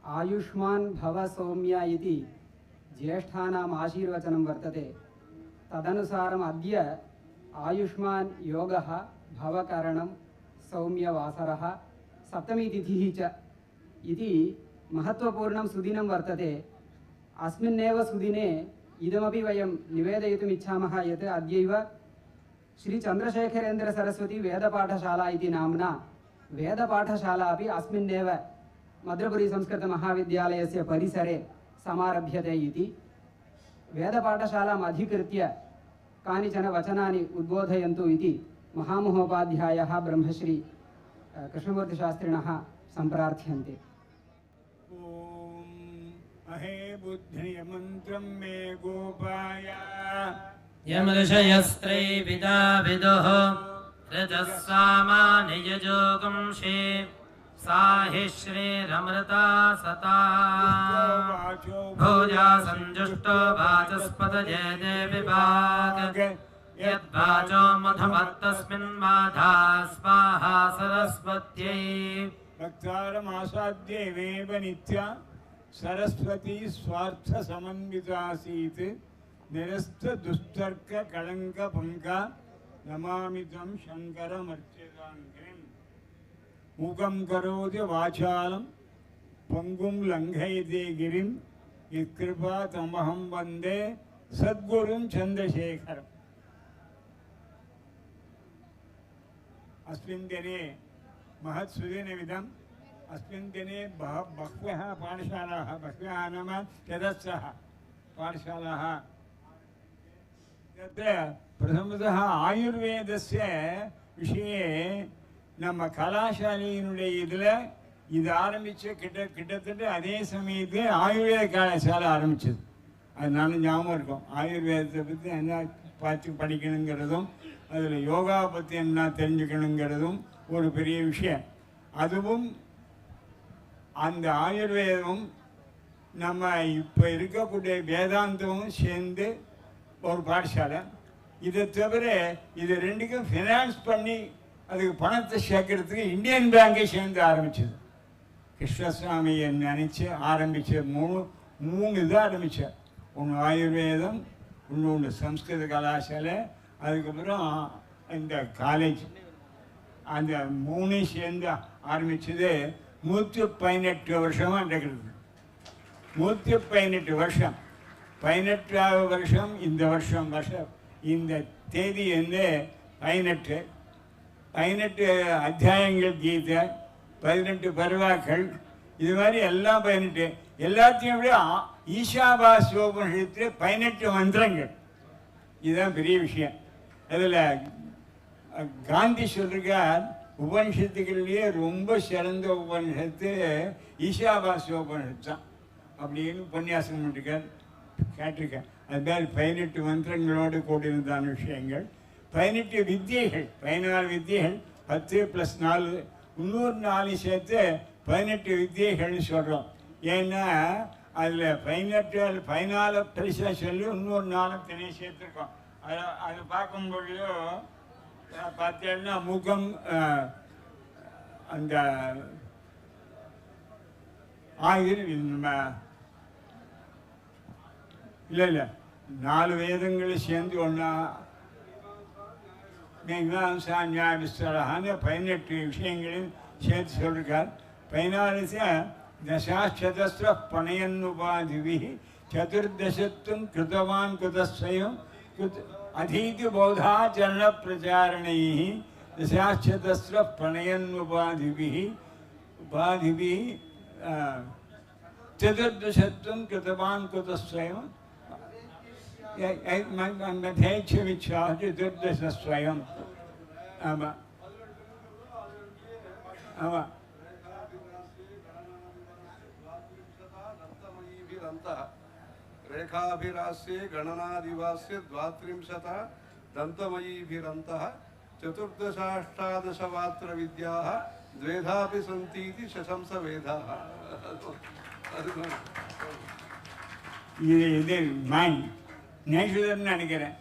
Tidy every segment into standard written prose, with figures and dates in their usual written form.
आयुष्मान भव सौम्य इति ज्येष्ठानाम् आशीर्वचनं वर्तते। तदनुसारम् अद्य आयुष्मान योगः भवकरणं सौम्यवासरः सप्तमी तिथिः च इति महत्वपूर्णं सुदिनं वर्तते। अस्मिन्नेव सुदिने इदमपि वयं निवेदयितुम् इच्छामः यत् अद्यैव श्री चन्द्रशेखरेन्द्र सरस्वती वेदपाठशाला इति नाम्ना वेदपाठशाला अपि अस्मिन्नेव मद्रपुरी संस्कृत महाविद्यालयस्य परिसरे समारभ्यते इति। वेदपाठशालाम् अधिकृत्य कानिचन वचनानि उद्बोधयन्तु इति महामहोपाध्यायः ब्रह्मश्री कृष्णमूर्तिशास्त्रिणः सम्प्रार्थ्यन्ते। अहे बुद्धिमन्त्रं मे गोपाय यमऋषयस्त्रैविदा विदुः रजः सामानियजोगुंषे साहि श्रीरमृता सता भूया सञ्जुष्टो वाचस्पतये देविभाग यद्वाचो मधुमत्तस्मिन् माधा स्वाहा सरस्वत्यै भक्तारमासाद्येवेव नित्या सरस्वती स्वार्थ समन्वितासीत् निरस्त दुस्तर्क कलंक पंका नमामि तं शंकरमर्चिताङ्घ्रिम् मूकं करोति वाचालं पंगुं लंघयते गिरिं यत्कृपा तमहं वन्दे सद्गुरुं चन्द्रशेखरम्। अस्मिन् दिने महत्सुदिनमिदम्। अस्मिन् दिने बह्व्यः पाठशालाः बह्व्यः नाम चतस्रः पाठशालाः तत्र प्रथमतः आयुर्वेदस्य विषये நம்ம கலாசாலையினுடைய இதில் இது ஆரம்பித்த கிட்டத்தட்ட அதே சமயத்தில் ஆயுர்வேத கலாசாலை ஆரம்பிச்சது. அது நானும் ஞாபகம் இருக்கும். ஆயுர்வேதத்தை பற்றி என்ன பார்த்து படிக்கணுங்கிறதும் அதில் யோகா பற்றி என்ன தெரிஞ்சுக்கணுங்கிறதும் ஒரு பெரிய விஷயம். அதுவும் அந்த ஆயுர்வேதமும் நம்ம இப்போ இருக்கக்கூடிய வேதாந்தமும் சேர்ந்து ஒரு பாடசாலை. இதை தவிர இது ரெண்டுக்கும் ஃபினான்ஸ் பண்ணி அதுக்கு பணத்தை சேர்க்கறதுக்கு இந்தியன் பேங்கை சேர்ந்து ஆரம்பிச்சது. கிருஷ்ணசுவாமியை நினச்சி ஆரம்பித்த மூணு இதாக ஆரம்பித்தார். ஒன்று ஆயுர்வேதம், இன்னொன்று சம்ஸ்கிருத கலாசாலை, அதுக்கப்புறம் இந்த காலேஜ். அந்த மூணையும் சேர்ந்து ஆரம்பித்தது 118 வருஷமாக நடக்கிறது. 118 வருஷம். 18வது வருஷம் இந்த வருஷம் இந்த தேதி வந்து 18 அத்தியாயங்கள் கீதை, 18 பர்வாக்கள், இது மாதிரி எல்லாம் 18. எல்லாத்தையும் விட ஈஷாவாஸ்யோபனிஷத்தில் 18 மந்திரங்கள். இதுதான் பெரிய விஷயம். அதில் காந்தி சொல்லிருக்கார், உபனிஷத்துக்கள்லேயே ரொம்ப சிறந்த உபனிஷத்து ஈஷாவாஸ்யோபனிஷத்து தான் அப்படின்னு உபன்யாசம் பண்ணிருக்கார், கேட்டிருக்கேன். அது மாதிரி 18 மந்திரங்களோடு கூடியிருந்தான விஷயங்கள். 18 வித்தியைகள், 14 வித்தியைகள், 10 + 4 இன்னொரு 4 சேர்த்து 18 வித்தியைகள்னு சொல்கிறோம். ஏன்னா அதில் 14 பெருசாக சொல்லி இன்னொரு 4 தனியாக சேர்த்துருக்கோம். அதை பார்க்கும்பொழுது பார்த்தீங்கன்னா முகம் அந்த இல்லை 4 வேதங்களும் சேர்ந்து ஒன்றா மீமாம்சா நியாய விஸ்தாரஹான்னு 18 விஷயங்களையும் சேர்த்து சொல்லியிருக்கார். 14 தசாச்சதஸ்ர பணயன்னுபாதிவி சதுர்தசத்தும் கிருதவான் குதஸ்வயம் அதீதி பௌதாச்சரண பிரச்சாரணை தசாச்சதஸ்ர பணயன்னுபாதிவி உபாதிவி சதுர்தசத்தும் கிருதவான் குதஸ்வயம் चतुर्दशस्वयं रेखाभिरास्ये गणनादिवास्ये 32 दन्तमयीभिरन्तः 14 वात्र विद्याः द्वेधापि सन्तीति शशंस वेदाः. இது மைண்ட் நேஷதர்னு நினைக்கிறேன்.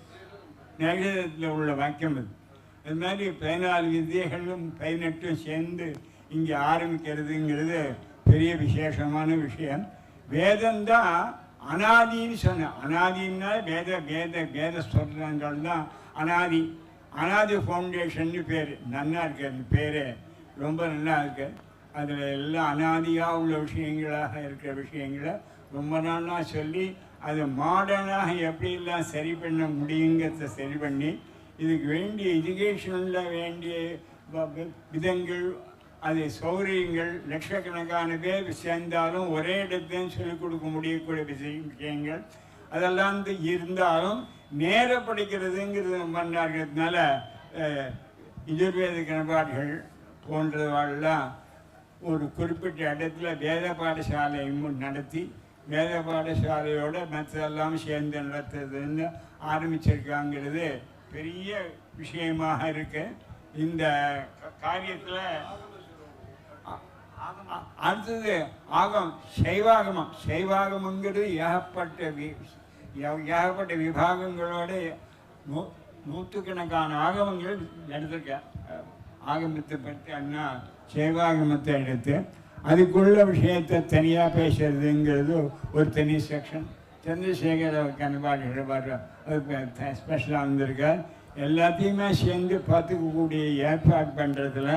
நேஷதத்தில் உள்ள வாக்கியம் அது. அது மாதிரி 14 வித்தியைகளும் 18 சேர்ந்து இங்கே ஆரம்பிக்கிறதுங்கிறது பெரிய விசேஷமான விஷயம். வேதம்தான் அனாதின்னு சொன்னேன். அனாதின்னா வேத சொல்றங்கள் தான் அனாதி. அனாதி ஃபவுண்டேஷன்னு பேர். நல்லா இருக்கு அந்த பேர், ரொம்ப நல்லா இருக்கு. அதில் எல்லாம் அனாதியாக உள்ள விஷயங்களாக இருக்கிற விஷயங்களை ரொம்ப நாளாக சொல்லி அதை மாடர்னாக எப்படியெல்லாம் சரி பண்ண முடியுங்கிறத சரி பண்ணி இதுக்கு வேண்டிய எஜுகேஷனில் வேண்டிய விதங்கள், அது சௌகரியங்கள், லட்சக்கணக்கான பேர் சேர்ந்தாலும் ஒரே இடத்தையும் சொல்லிக் கொடுக்க முடியக்கூடிய விஷயங்கள் அதெல்லாம் இருந்தாலும் நேர படிக்கிறதுங்கிறது பண்ணாங்கிறதுனால எஜுர்வேத கணபாடுகள் போன்றவாள்லாம் ஒரு குறிப்பிட்ட இடத்துல வேத பாடசாலை நடத்தி வேத பாடசாலையோட மற்றெல்லாம் சேர்ந்து நடத்துறதுன்னு ஆரம்பிச்சிருக்காங்கிறது பெரிய விஷயமாக இருக்கு. இந்த காரியத்தில் அடுத்தது சைவாகமம். சைவாகமங்கிறது ஏகப்பட்ட விபாகங்களோட நூற்றுக்கணக்கான ஆகமங்கள் எடுத்திருக்கேன். ஆகமத்தை பற்றி அண்ணா சைவாகமத்தை எடுத்து அதுக்குள்ள விஷயத்தை தனியாக பேசுறதுங்கிறது ஒரு தனி செக்ஷன். சந்திரசேகர கணபாடு அது ஸ்பெஷலாக வந்திருக்கார். எல்லாத்தையுமே சேர்ந்து பார்த்துக்கக்கூடிய ஏற்பாடு பண்ணுறதுல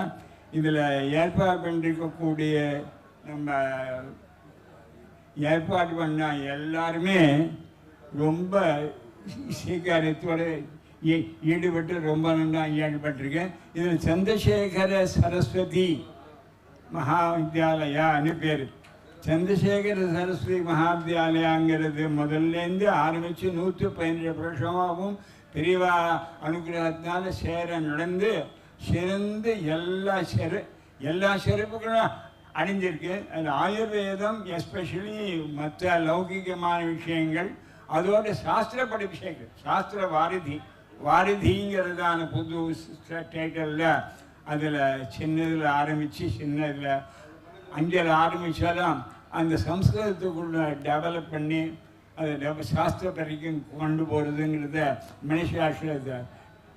இதில் ஏற்பாடு பண்ணிருக்கக்கூடிய நம்ம ஏற்பாடு பண்ண எல்லாருமே ரொம்ப சீக்கிரத்தோடு ஈடுபட்டு ரொம்ப நல்லா ஈடுபட்டிருக்கேன். இதில் சந்திரசேகர சரஸ்வதி மகாவித்யாலயான்னு பேர். சந்திரசேகர சரஸ்வதி மகாவித்யாலயாங்கிறது முதல்லேருந்து ஆரம்பித்து 117 வருஷமாகவும் பெரியவா அனுகிரகத்தினால நடந்து சிறந்து எல்லா சிறப்புகளும் அடைஞ்சிருக்கு. அது ஆயுர்வேதம் எஸ்பெஷலி மற்ற லௌகிகமான விஷயங்கள், அதோட சாஸ்திர படிப்பு சாஸ்திர வாரிதிங்கிறதான புது டைட்டலில் அதில் சின்னதில் ஆரம்பித்து சின்னதில் அஞ்சில் ஆரம்பித்தாலும் அந்த சம்ஸ்கிருதத்துக்குள்ள டெவலப் பண்ணி அதை சாஸ்திர வரைக்கும் கொண்டு போகிறதுங்கிறத மனுஷாஸ்திரத்தை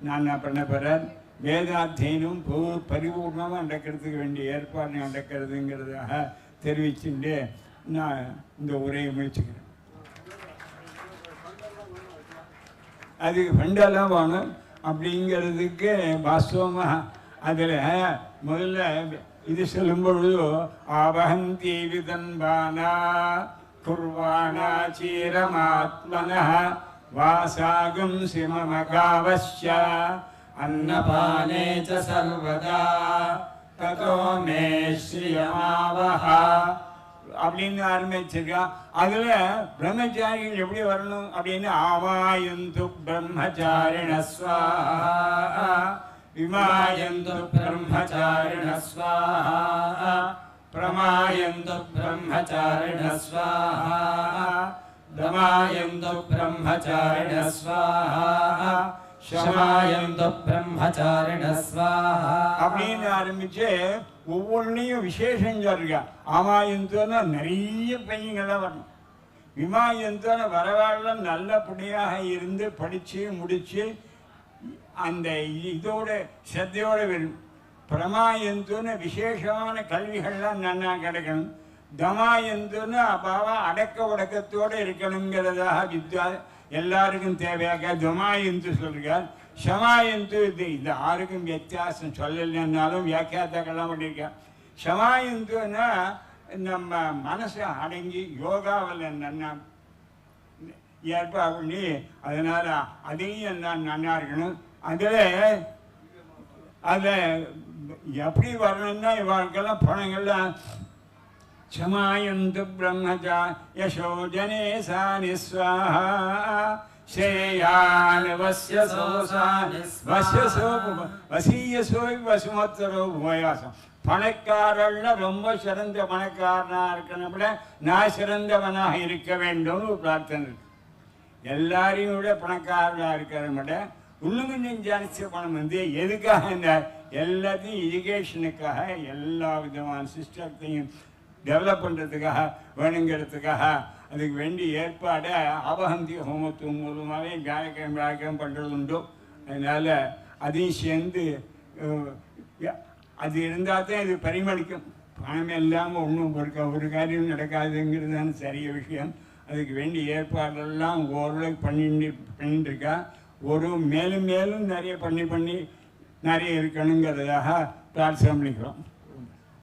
நான் பண்ண போகிறேன். வேதாத்தியனம் பரிபூர்ணமாக நடக்கிறதுக்கு வேண்டிய ஏற்பாடு நடக்கிறதுங்கிறதாக தெரிவிச்சுட்டு நான் இந்த உரையை முடிச்சுக்கிறேன். அதுக்கு ஃபண்டெல்லாம் வேணும் அப்படிங்கிறதுக்கு வாஸ்தவமாக அதில் முதல்ல இது சொல்லும் பொழுது ஆவஹந்தி விதன்பானா குர்வானா சீரமாத்மனः வாசாகும் சிமமகாவஸ்ய அன்னபானே ச சர்வதா ததோ மே ஸ்ரீயமாவஹ அப்படின்னு ஆரம்பிச்சிருக்கா. அதில் பிரம்மச்சாரிகள் எப்படி வரணும் அப்படின்னு ஆவாயந்து பிரம்மச்சாரிண ஸ்வாஹா விமாயந்து பிரம்மச்சாரிண ஸ்வாஹா பிரமாயந்து பிரம்மச்சாரிண ஸ்வாஹா தமாயந்து பிரம்மச்சாரிண ஸ்வாஹா ஷமாயந்து பிரம்மச்சாரிண ஸ்வாஹா அப்படின்னு ஆரம்பிச்சு ஒவ்வொன்றையும் விசேஷம் சொல்லிருக்கா. ஆமாயந்தோன்னா நிறைய பையங்கள்லாம் வரணும். விமாயந்தோன்னு வரவாழலாம் நல்லபடியாக இருந்து படித்து முடித்து அந்த இதோட சத்தையோடு வேணும். பிரமாயந்தோன்னு விசேஷமான கல்விகள்லாம் நன்னா கிடைக்கணும். தமாயந்தோன்னு அப்பாவா அடக்க உடக்கத்தோடு இருக்கணுங்கிறதாக வித்யா எல்லாருக்கும் தேவையாக தமாயந்து சொல்கிறார். ஷமாயந்து இது யாருக்கும் வித்தியாசம் சொல்லலைன்னாலும் வியாக்கியாத்தாக்கெல்லாம் பண்ணியிருக்கேன். ஷமாயந்துன்னா நம்ம மனசை அடங்கி யோகாவில் நன்னா ஏற்பாடு பண்ணி அதனால் அதையும் நன்னா இருக்கணும். அதில் அதை எப்படி வரணும்னா இவர்களுக்கெல்லாம் பணங்கள்லாம் க்ஷமாயந்து பிரம்மச்சா யசோ ஜனே சானி ஸ்வாஹா சேயான் வஸ்யசோ சானி வஸ்யசோ வசீயசோ வசுமோத்தரோ உபயாசம். பணக்காரர்ல ரொம்ப சிறந்த பணக்காரனாக இருக்கணும் விட நான் சிறந்தவனாக இருக்க வேண்டும்னு ஒரு பிரார்த்தனை இருக்கு. எல்லாரையும் விட பணக்காரனாக இருக்கிறத விட இன்னும் கொஞ்சம் ஜாஸ்தி பணம் வந்து எதுக்காக இந்த எல்லாத்தையும் எஜுகேஷனுக்காக எல்லா விதமான சிஸ்டத்தையும் டெவலப் பண்ணுறதுக்காக வேணுங்கிறதுக்காக அதுக்கு வேண்டிய ஏற்பாடை ஆவஹந்தி ஹோமத்து மூலமாகவே வியாழக்கிழமை பண்ணுறது உண்டு. அதனால் அதையும் சேர்ந்து அது இருந்தால் தான் இது பரிமளிக்கும். பணம் இல்லாமல் ஒன்றும் ஒரு காரியம் நடக்காதுங்கிறது தான் சரிய விஷயம். அதுக்கு வேண்டிய ஏற்பாடெல்லாம் ஓரளவுக்கு பண்ணிட்டு இருக்கா. மேலும் மேலும் நிறைய பண்ணி நிறைய இருக்கணுங்கிறதாக பிரார்த்தனை பண்ணிக்கிறோம்.